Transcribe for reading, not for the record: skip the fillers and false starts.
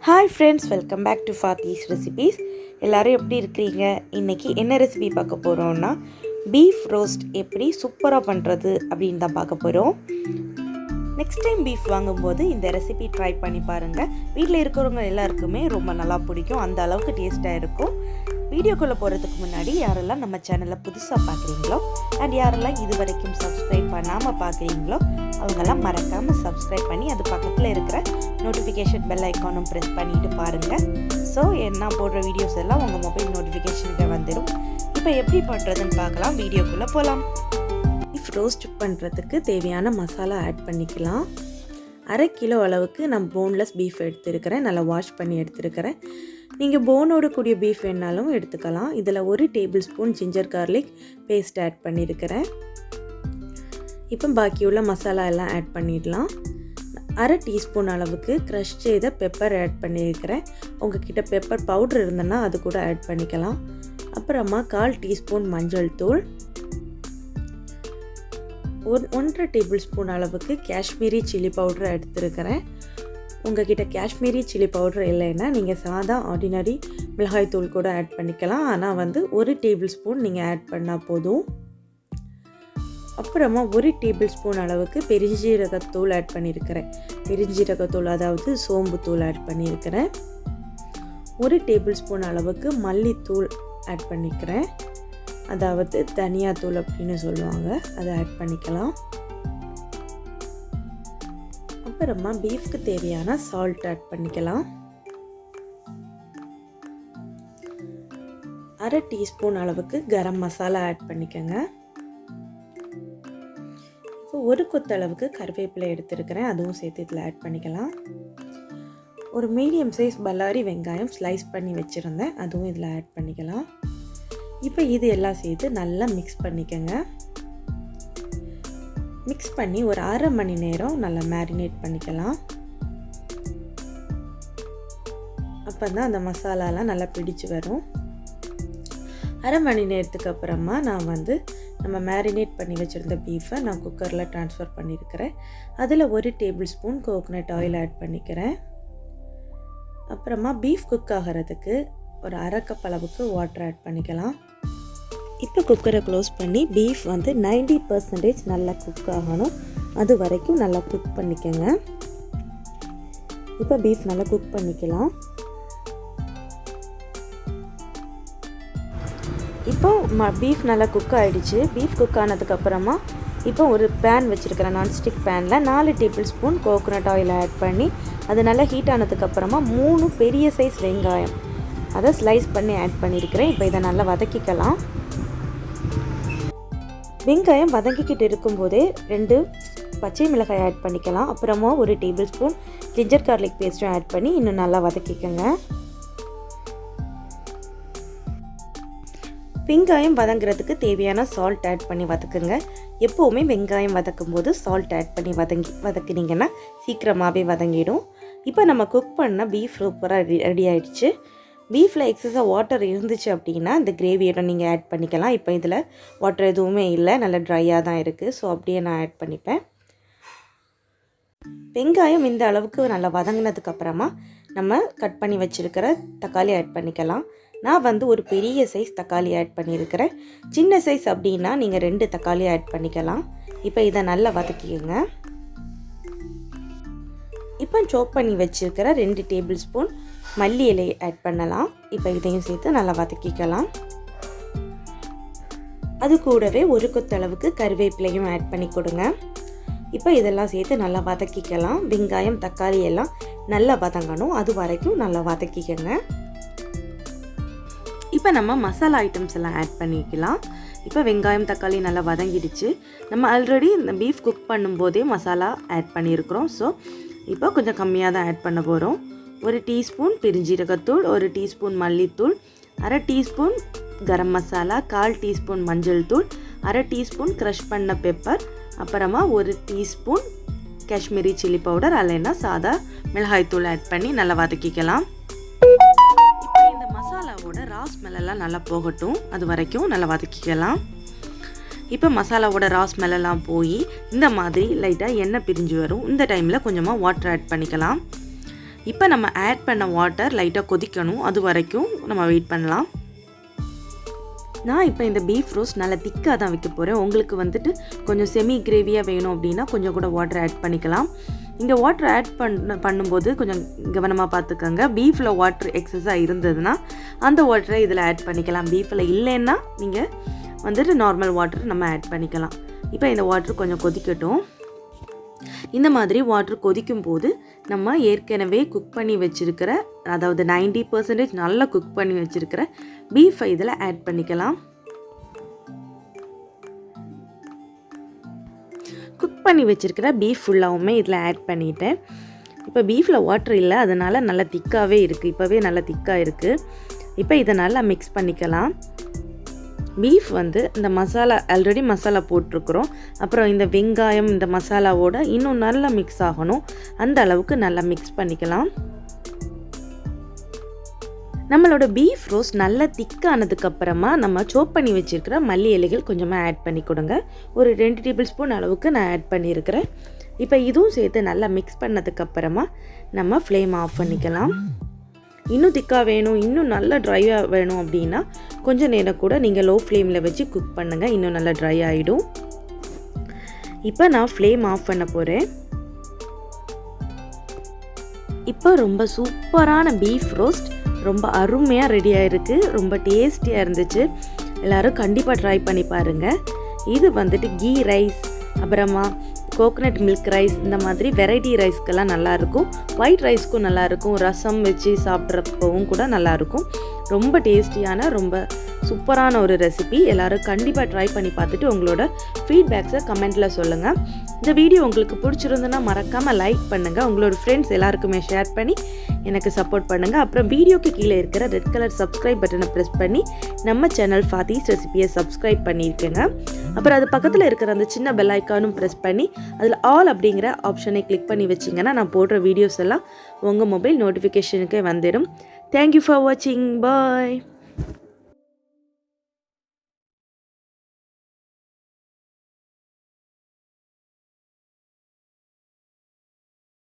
Hi friends, welcome back to Fathi's recipes. எல்லாரும் எப்படி இருக்கீங்க? இன்னைக்கு என்ன ரெசிபி பார்க்க போறோம்னா பீஃப் ரோஸ்ட் எப்படி சூப்பரா பண்றது அப்படினு தான் பார்க்க போறோம். நெக்ஸ்ட் டைம் பீஃப் வாங்கும்போது இந்த ரெசிபி ட்ரை பண்ணி பாருங்க. வீட்ல இருக்கிறவங்க எல்லாருக்குமே ரொம்ப நல்லா பிடிக்கும். அந்த அளவுக்கு டேஸ்டா இருக்கும். வீடியோக்குள்ள போறதுக்கு முன்னாடி யாரெல்லாம் நம்ம சேனலை புதுசா பார்க்குறீங்களோ and யாரெல்லாம் இதுவரைக்கும் சப்ஸ்கிரைப் பண்ணாம பார்க்குறீங்களோ அவங்கெல்லாம் மறக்காம சப்ஸ்கிரைப் பண்ணி அது பக்கத்துல இருக்கிற நோட்டிஃபிகேஷன் பெல் ஐகானும் பிரஸ் பண்ணிட்டு பாருங்க. ஸோ என்ன போடுற வீடியோஸ் எல்லாம் உங்கள் மொபைல் நோட்டிஃபிகேஷனுக்கு வந்துடும். இப்போ எப்படி பண்ணுறதுன்னு பார்க்கலாம். வீடியோக்குள்ளே போகலாம். பீஃப் ரோஸ்ட் பண்ணுறதுக்கு தேவையான மசாலா ஆட் பண்ணிக்கலாம். 1/2 கிலோ அளவுக்கு நான் போன்லெஸ் பீஃப் எடுத்துருக்கிறேன். நல்லா வாஷ் பண்ணி எடுத்துருக்கிறேன். நீங்கள் போனோடு கூடிய பீஃப் வேணாலும் எடுத்துக்கலாம். இதில் 1 tablespoon ginger garlic paste add பண்ணியிருக்கிறேன். இப்போ பாக்கியுள்ள மசாலா எல்லாம் ஆட் பண்ணிடலாம். 1/2 டீஸ்பூன் அளவுக்கு க்ரஷ் செய்த பெப்பர் ஆட் பண்ணியிருக்கிறேன். உங்ககிட்ட பெப்பர் பவுடர் இருந்ததுன்னா அது கூட ஆட் பண்ணிக்கலாம். அப்புறமா 1/4 டீஸ்பூன் மஞ்சள் தூள், 1/2 டேபிள் ஸ்பூன் அளவுக்கு காஷ்மீரி சில்லி பவுடர் எடுத்துருக்கிறேன். உங்ககிட்ட காஷ்மீரி சில்லி பவுடர் இல்லைன்னா நீங்கள் சாதா ஆர்டினரி மிளகாய் தூள் கூட ஆட் பண்ணிக்கலாம். ஆனால் 1 டேபிள் ஸ்பூன் நீங்கள் ஆட் பண்ணால் போதும். அப்புறமா 1 டேபிள் ஸ்பூன் அளவுக்கு பெருஞ்சீரகத்தூள் ஆட் பண்ணியிருக்கிறேன். பெருஞ்சீரகத்தூள் அதாவது சோம்பு தூள் ஆட் பண்ணியிருக்கிறேன். 1 டேபிள் ஸ்பூன் அளவுக்கு மல்லித்தூள் ஆட் பண்ணிக்கிறேன். அதாவது தனியாத்தூள் அப்படின்னு சொல்லுவாங்க, அதை ஆட் பண்ணிக்கலாம். அப்புறமா பீஃப்க்கு தேவையான சால்ட் ஆட் பண்ணிக்கலாம். 1/2 டீஸ்பூன் அளவுக்கு கரம் மசாலா ஆட் பண்ணிக்கோங்க. இப்போ 1 கொத்து அளவுக்கு கருவேப்பிலை எடுத்துருக்கிறேன், அதுவும் சேர்த்து இதில் ஆட் பண்ணிக்கலாம். ஒரு மீடியம் சைஸ் பல்லாரி வெங்காயம் ஸ்லைஸ் பண்ணி வச்சுருந்தேன், அதுவும் இதில் ஆட் பண்ணிக்கலாம். இப்போ இது எல்லாம் சேர்த்து நல்லா மிக்ஸ் பண்ணிக்கோங்க. மிக்ஸ் பண்ணி ஒரு 1/2 மணி நேரம் நல்லா மேரினேட் பண்ணிக்கலாம். அப்போ தான் அந்த மசாலாலாம் நல்லா பிடிச்சு வரும். 1/2 மணி நேரத்துக்கு அப்புறமா நான் நம்ம மேரினேட் பண்ணி வச்சுருந்த பீஃபை நான் குக்கரில் ட்ரான்ஸ்ஃபர் பண்ணியிருக்கிறேன். அதில் 1 tablespoon coconut oil add பண்ணிக்கிறேன். அப்புறமா பீஃப் குக் ஆகிறதுக்கு ஒரு 1/2 கப் அளவுக்கு வாட்டர் ஆட் பண்ணிக்கலாம். இப்போ குக்கரை க்ளோஸ் பண்ணி பீஃப் 90% நல்லா குக் ஆகணும். அது வரைக்கும் நல்லா குக் பண்ணிக்கோங்க. இப்போ பீஃப் நல்லா குக் பண்ணிக்கலாம். இப்போ பீஃப் நல்லா குக் ஆகிடுச்சு. பீஃப் குக் ஆனதுக்கப்புறமா இப்போ ஒரு பேன் வச்சுருக்கிறேன். நான்ஸ்டிக் பேனில் 4 tablespoon coconut oil add பண்ணி அது நல்லா ஹீட் ஆனதுக்கப்புறமா 3 பெரிய சைஸ் வெங்காயம் அதை ஸ்லைஸ் பண்ணி ஆட் பண்ணியிருக்கிறேன். இப்போ இதை நல்லா வதக்கிக்கலாம். வெங்காயம் வதங்கிக்கிட்டு இருக்கும்போதே 2 பச்சை மிளகாய் ஆட் பண்ணிக்கலாம். அப்புறமா 1 டேபிள் ஸ்பூன் ஜிஞ்சர் கார்லிக் பேஸ்ட்டும் ஆட் பண்ணி இன்னும் நல்லா வதக்கிக்கோங்க. வெங்காயம் வதங்குறதுக்கு தேவையான சால்ட் ஆட் பண்ணி வதக்குங்க. எப்போவுமே வெங்காயம் வதக்கும் போது சால்ட் ஆட் பண்ணி வதக்குனீங்கன்னா சீக்கிரமாகவே வதங்கிடும். இப்போ நம்ம குக் பண்ண பீஃப் சூப்பராக ரெடி ஆகிடுச்சு. பீஃபில் எக்ஸஸாக வாட்டர் இருந்துச்சு அப்படின்னா இந்த கிரேவியோட நீங்கள் ஆட் பண்ணிக்கலாம். இப்போ இதில் வாட்டர் எதுவுமே இல்லை, நல்லா ட்ரையாக தான் இருக்குது. ஸோ அப்படியே நான் ஆட் பண்ணிப்பேன். வெங்காயம் இந்த அளவுக்கு நல்லா வதங்கினதுக்கப்புறமா நம்ம கட் பண்ணி வச்சுருக்கிற தக்காளி ஆட் பண்ணிக்கலாம். நான் ஒரு பெரிய சைஸ் தக்காளி ஆட் பண்ணியிருக்கிறேன். சின்ன சைஸ் அப்படின்னா நீங்கள் 2 தக்காளி ஆட் பண்ணிக்கலாம். இப்போ இதை நல்லா வதக்கிக்கோங்க. இப்போ சாப் பண்ணி வச்சுருக்கிற 2 டேபிள் ஸ்பூன் மல்லி இலை ஆட் பண்ணலாம். இப்போ இதையும் சேர்த்து நல்லா வதக்கிக்கலாம். அது கூடவே 1 கொத்தளவுக்கு கருவேப்பிலையும் ஆட் பண்ணி கொடுங்க. இப்போ இதெல்லாம் சேர்த்து நல்லா வதக்கிக்கலாம். வெங்காயம் தக்காளி எல்லாம் நல்லா வதங்கணும், அது வரைக்கும் நல்லா வதக்கிக்கங்க. இப்போ நம்ம மசாலா ஐட்டம்ஸ் எல்லாம் ஆட் பண்ணிக்கலாம். இப்போ வெங்காயம் தக்காளி நல்லா வதங்கிடுச்சு. நம்ம ஆல்ரெடி இந்த பீஃப் குக் பண்ணும்போதே மசாலா ஆட் பண்ணியிருக்கிறோம். ஸோ இப்போ கொஞ்சம் கம்மியாக தான் ஆட் பண்ண போகிறோம். 1 டீஸ்பூன் பெருஞ்சீரகத்தூள், 1 டீஸ்பூன் மல்லித்தூள், 1/2 டீஸ்பூன் கரம் மசாலா, 1/4 டீஸ்பூன் மஞ்சள் தூள், 1/2 டீஸ்பூன் க்ரஷ் பண்ண பெப்பர், அப்புறமா 1 டீஸ்பூன் காஷ்மீரி சில்லி பவுடர் அல்லைன்னா சாதா மிளகாய் தூள் ஆட் பண்ணி நல்லா வதக்கிக்கலாம். இப்போ இந்த மசாலாவோட ஸ்மெல்லாம் நல்லா போகட்டும், அது வரைக்கும் நல்லா வதக்கிக்கலாம். இப்போ மசாலாவோட ஸ்மெல்லாம் போய் இந்த மாதிரி லைட்டாக எண்ணெய் பிரிஞ்சு வரும். இந்த டைமில் கொஞ்சமாக வாட்டர் ஆட் பண்ணிக்கலாம். இப்போ நம்ம ஆட் பண்ண வாட்டர் லைட்டாக கொதிக்கணும், அது வரைக்கும் நம்ம வெயிட் பண்ணலாம். நான் இப்போ இந்த பீஃப் ரோஸ்ட் நல்லா திக்காக தான் வைக்க போகிறேன். உங்களுக்கு வந்துட்டு கொஞ்சம் செமி கிரேவியாக வேணும் அப்படின்னா கொஞ்சம் கூட வாட்டர் ஆட் பண்ணிக்கலாம். இங்கே வாட்டர் ஆட் பண்ணும்போது கொஞ்சம் கவனமாக பார்த்துக்கோங்க. பீஃபில் வாட்டர் எக்ஸஸாக இருந்ததுன்னா அந்த வாட்டரை இதில் ஆட் பண்ணிக்கலாம். பீஃபில் இல்லைன்னா நீங்கள் வந்துட்டு நார்மல் வாட்டர் நம்ம ஆட் பண்ணிக்கலாம். இப்போ இந்த வாட்டர் கொஞ்சம் கொதிக்கட்டும். இந்த மாதிரி வாட்டர் கொதிக்கும் போது நம்ம ஏற்கனவே குக் பண்ணி வச்சுருக்கிற, அதாவது 90% நல்லா குக் பண்ணி வச்சுருக்கிற பீஃபை இதில் ஆட் பண்ணிக்கலாம். குக் பண்ணி வச்சுருக்கிற பீஃப் ஃபுல்லாகவுமே இதில் ஆட் பண்ணிவிட்டேன். இப்போ பீஃபில் வாட்டர் இல்லை, அதனால் நல்லா திக்காகவே இருக்குது. இப்போவே நல்லா திக்காக இருக்குது. இப்போ இதை நல்லா மிக்ஸ் பண்ணிக்கலாம். பீஃப் வந்து இந்த மசாலா ஆல்ரெடி மசாலா போட்டிருக்கிறோம், அப்புறம் இந்த வெங்காயம் இந்த மசாலாவோட இன்னும் நல்லா மிக்ஸ் ஆகணும். அந்த அளவுக்கு நல்லா மிக்ஸ் பண்ணிக்கலாம். நம்மளோட பீஃப் ரோஸ்ட் நல்லா திக்கானதுக்கப்புறமா நம்ம சோப் பண்ணி வச்சுருக்கிற மல்லி இலைகள் கொஞ்சமாக ஆட் பண்ணி கொடுங்க. ஒரு 2 டேபிள் ஸ்பூன் அளவுக்கு நான் ஆட் பண்ணியிருக்கிறேன். இப்போ இதுவும் சேர்த்து நல்லா மிக்ஸ் பண்ணதுக்கப்புறமா நம்ம ஃப்ளேம் ஆஃப் பண்ணிக்கலாம். இன்னும் திக்காக வேணும், இன்னும் நல்லா ட்ரையாக வேணும் அப்படின்னா கொஞ்சம் நேரம் கூட நீங்கள் லோ ஃப்ளேமில் வச்சு குக் பண்ணுங்கள், இன்னும் நல்லா ட்ரை ஆகிடும். இப்போ நான் ஃப்ளேம் ஆஃப் பண்ண போகிறேன். இப்போ ரொம்ப சூப்பரான பீஃப் ரோஸ்ட் ரொம்ப அருமையாக ரெடி ஆகிருக்கு. ரொம்ப டேஸ்டியாக இருந்துச்சு. எல்லோரும் கண்டிப்பாக ட்ரை பண்ணி பாருங்கள். இது வந்துட்டு கீ ரைஸ், அப்புறமா கோகனட் மில்க் ரைஸ், இந்த மாதிரி வெரைட்டி ரைஸ்க்கெல்லாம் நல்லாயிருக்கும். ஒயிட் ரைஸ்க்கும் நல்லாயிருக்கும். ரசம் வச்சு சாப்பிட்றப்பவும் கூட நல்லாயிருக்கும். ரொம்ப டேஸ்டியான ரொம்ப சூப்பரான ஒரு ரெசிபி. எல்லோரும் கண்டிப்பாக ட்ரை பண்ணி பார்த்துட்டு உங்களோட ஃபீட்பேக்ஸை கமெண்ட்டில் சொல்லுங்கள். இந்த வீடியோ உங்களுக்கு பிடிச்சிருந்துன்னா மறக்காமல் லைக் பண்ணுங்கள். உங்களோட ஃப்ரெண்ட்ஸ் எல்லாருக்குமே ஷேர் பண்ணி எனக்கு சப்போர்ட் பண்ணுங்கள். அப்புறம் வீடியோக்கு கீழே இருக்கிற ரெட் கலர் சப்ஸ்கிரைப் பட்டனை ப்ரெஸ் பண்ணி நம்ம சேனல் ஃபாத்திஸ் ரெசிபியை சப்ஸ்கிரைப் பண்ணியிருக்கேங்க. அப்புறம் அது பக்கத்தில் இருக்கிற அந்த சின்ன பெல் ஐக்கானும் ப்ரெஸ் பண்ணி அதில் ஆல் அப்படிங்கிற ஆப்ஷனை கிளிக் பண்ணி வச்சிங்கன்னா நான் போடுற வீடியோஸ் எல்லாம் உங்கள் மொபைல் நோட்டிஃபிகேஷனுக்கே வந்துடும். தேங்க்யூ ஃபார் வாட்சிங். பாய்.